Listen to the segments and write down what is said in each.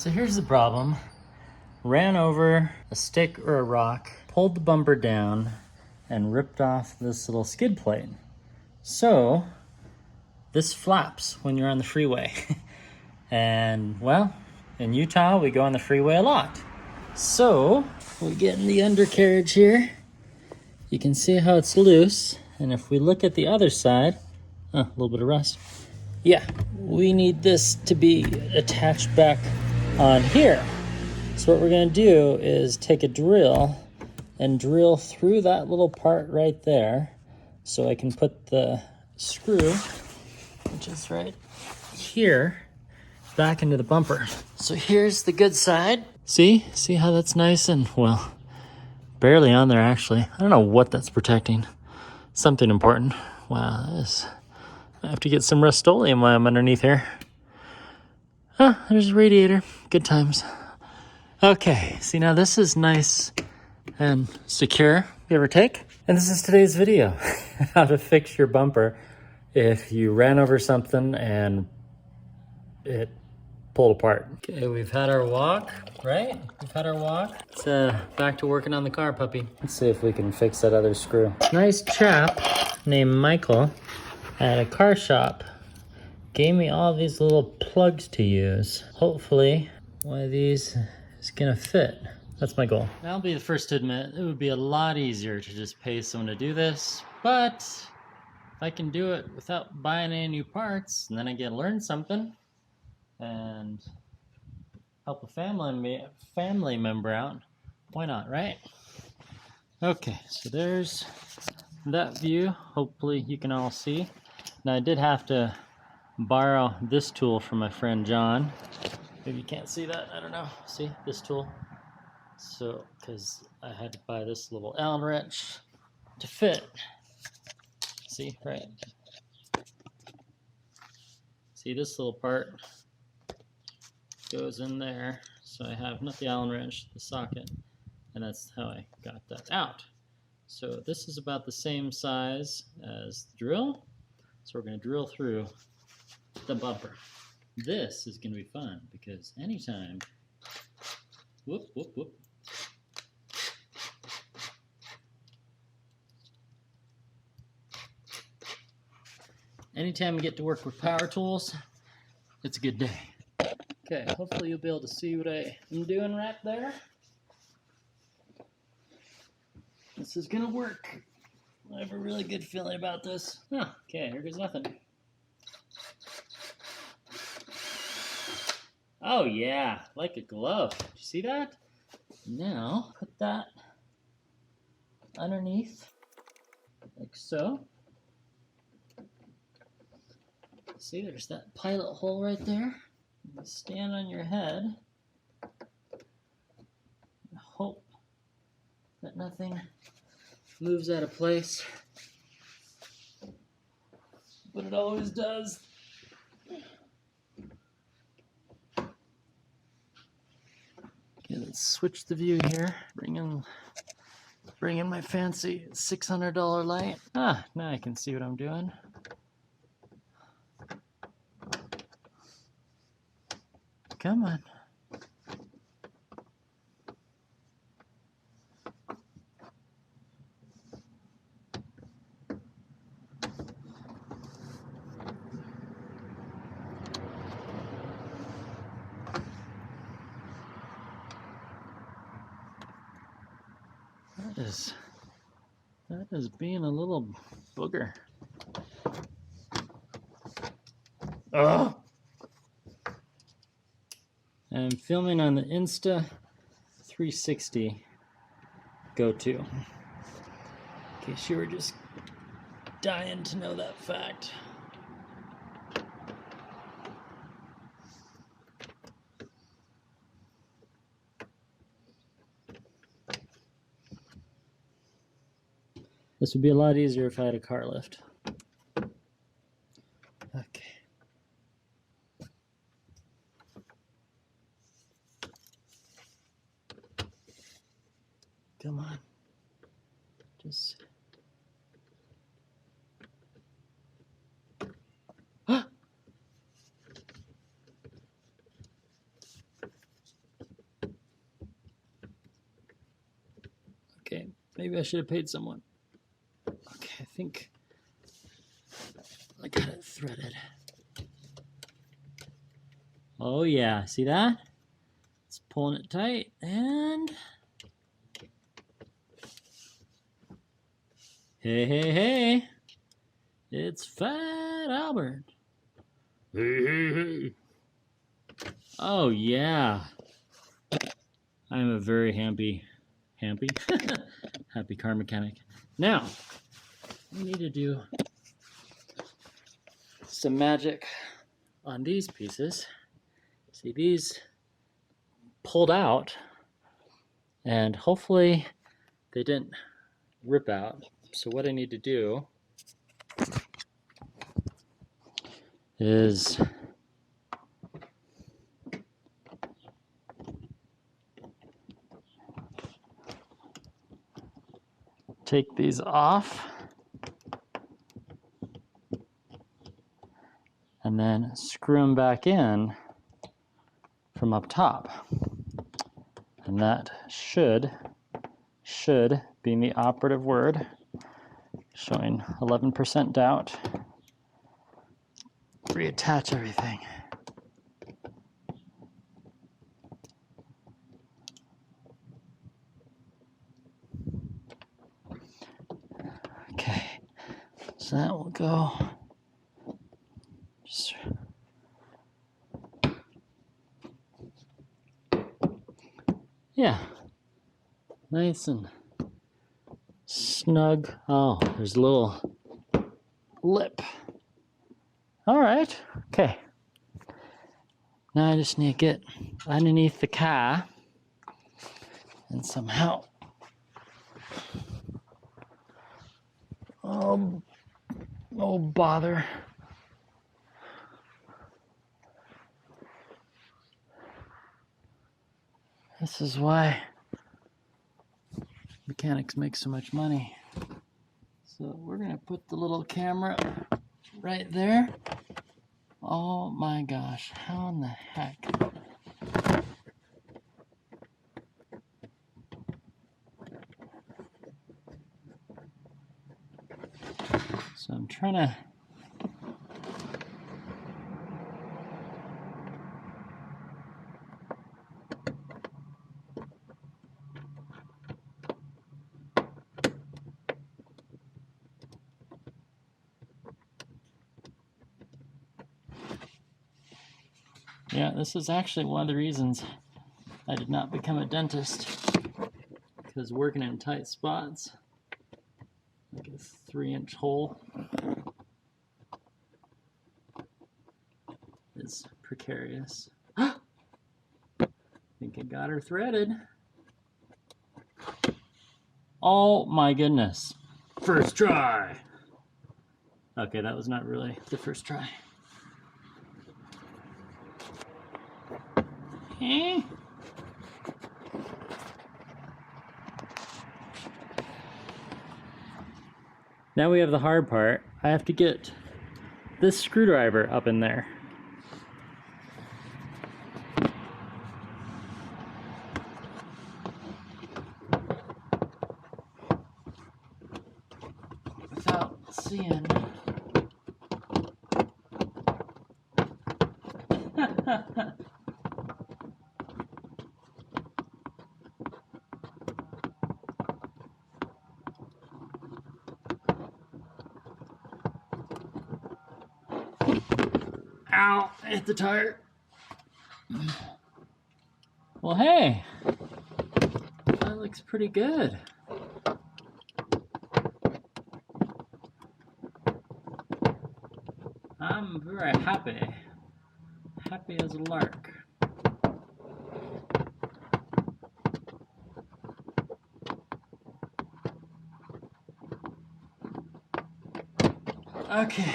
So here's the problem. Ran over a stick or a rock, pulled the bumper down, and ripped off this little skid plate. So this flaps when you're on the freeway. And well, in Utah, we go on the freeway a lot. So we get in the undercarriage here. You can see how it's loose. And if we look at the other side, a little bit of rust. Yeah, we need this to be attached back on here. So what we're gonna do is take a drill and drill through that little part right there so I can put the screw, which is right here, back into the bumper. So here's the good side. See how that's nice and, well, barely on there actually. I don't know what that's protecting. Something important. Wow, I have to get some Rust-Oleum while I'm underneath here. There's a radiator. Good times. Okay, see now this is nice and secure, give or take. And this is today's video. How to fix your bumper if you ran over something and it pulled apart. Okay, we've had our walk, right? We've had our walk. It's back to working on the car, puppy. Let's see if we can fix that other screw. Nice chap named Michael at a car shop gave me all these little plugs to use. Hopefully one of these is gonna fit. That's my goal. I'll be the first to admit it would be a lot easier to just pay someone to do this, but if I can do it without buying any new parts, and then I get to learn something and help a family member out, why not, right? Okay, so there's that view. Hopefully you can all see. Now I did have to borrow this tool from my friend John. Maybe you can't see that, I don't know. See this tool? So, because I had to buy this little Allen wrench to fit. See, right? See, this little part goes in there. So I have not the Allen wrench, the socket, and that's how I got that out. So this is about the same size as the drill. So we're going to drill through the bumper. This is going to be fun because anytime, whoop, whoop, whoop. Anytime you get to work with power tools, it's a good day. Okay, hopefully you'll be able to see what I am doing right there. This is gonna work. I have a really good feeling about this. Oh, okay, here goes nothing. Oh yeah, like a glove. Did you see that? Now, put that underneath, like so. See, there's that pilot hole right there. You stand on your head and hope that nothing moves out of place. But it always does. Okay, let's switch the view here. Bring in my fancy $600 light. Now I can see what I'm doing. Come on. That is being a little booger. Oh! I'm filming on the Insta360 GO. In case you were just dying to know that fact. This would be a lot easier if I had a car lift. Okay. Come on. Just... Maybe I should have paid someone. Okay, I think I got it threaded. Oh yeah, see that? It's pulling it tight and hey, hey, hey. It's Fat Albert. Hey, hey, hey. Oh yeah. I'm a very happy happy car mechanic. Now, we need to do some magic on these pieces. See, these pulled out and hopefully they didn't rip out. So what I need to do is take these off and then screw them back in from up top. And that should be the operative word, showing 11% doubt. Reattach everything. Okay, so that will go. Just yeah, nice and snug. Oh, there's a little lip. All right, okay. Now I just need to get underneath the car and somehow, oh bother. This is why mechanics make so much money. So we're gonna put the little camera right there. Oh my gosh, how in the heck? So I'm trying to yeah, this is actually one of the reasons I did not become a dentist, because working in tight spots, like a 3-inch hole, is precarious. I think I got her threaded. Oh my goodness. First try. Okay, that was not really the first try. Eh? Now we have the hard part. I have to get this screwdriver up in there. Without seeing. Ow, I hit the tire. Well, hey, that looks pretty good. I'm very happy. Happy as a lark. Okay.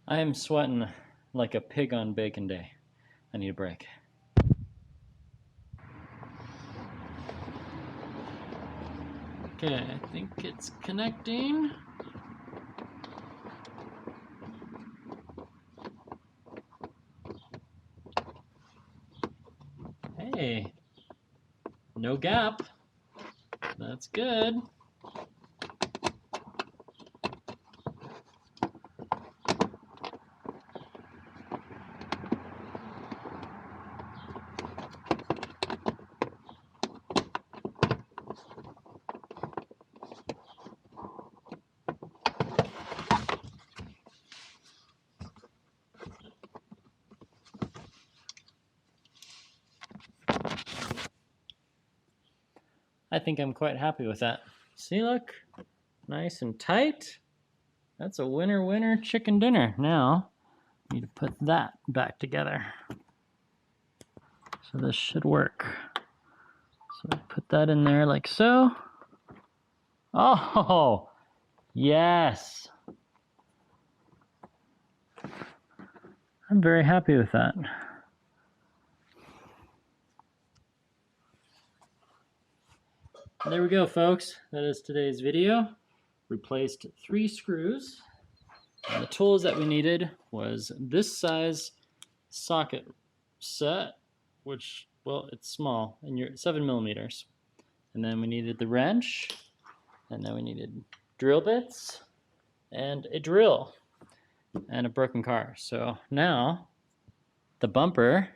I am sweating like a pig on bacon day. I need a break. Okay, I think it's connecting. Hey, no gap. That's good. I think I'm quite happy with that. See, look, nice and tight. That's a winner chicken dinner. Now, I need to put that back together. So this should work. So I put that in there like so. Oh, yes. I'm very happy with that. There we go, folks. That is today's video. Replaced 3 screws. And the tools that we needed was this size socket set, which, well, it's small, and you're 7 millimeters. And then we needed the wrench, and then we needed drill bits, and a drill, and a broken car. So now the bumper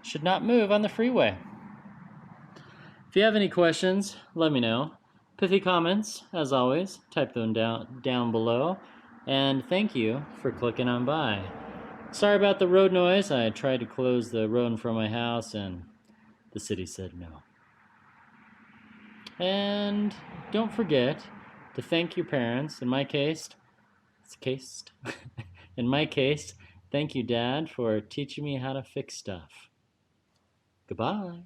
should not move on the freeway. If you have any questions, let me know. Pithy comments, as always, type them down below. And thank you for clicking on by. Sorry about the road noise. I tried to close the road in front of my house and the city said no. And don't forget to thank your parents. In my case, thank you, Dad, for teaching me how to fix stuff. Goodbye.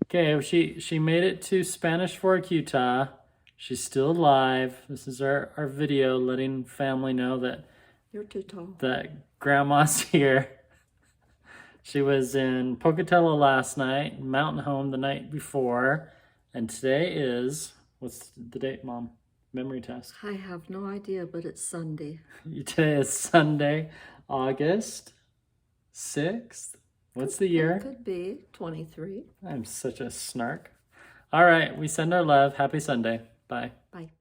Okay, she made it to Spanish Fork, Utah. She's still alive. This is our video letting family know that you're too tall. That grandma's here. She was in Pocatello last night, Mountain Home the night before, and today is, what's the date, Mom? Memory test. I have no idea, but it's Sunday. Today is Sunday, August 6th. What's the year? It could be 23. I'm such a snark. All right, we send our love. Happy Sunday. Bye. Bye.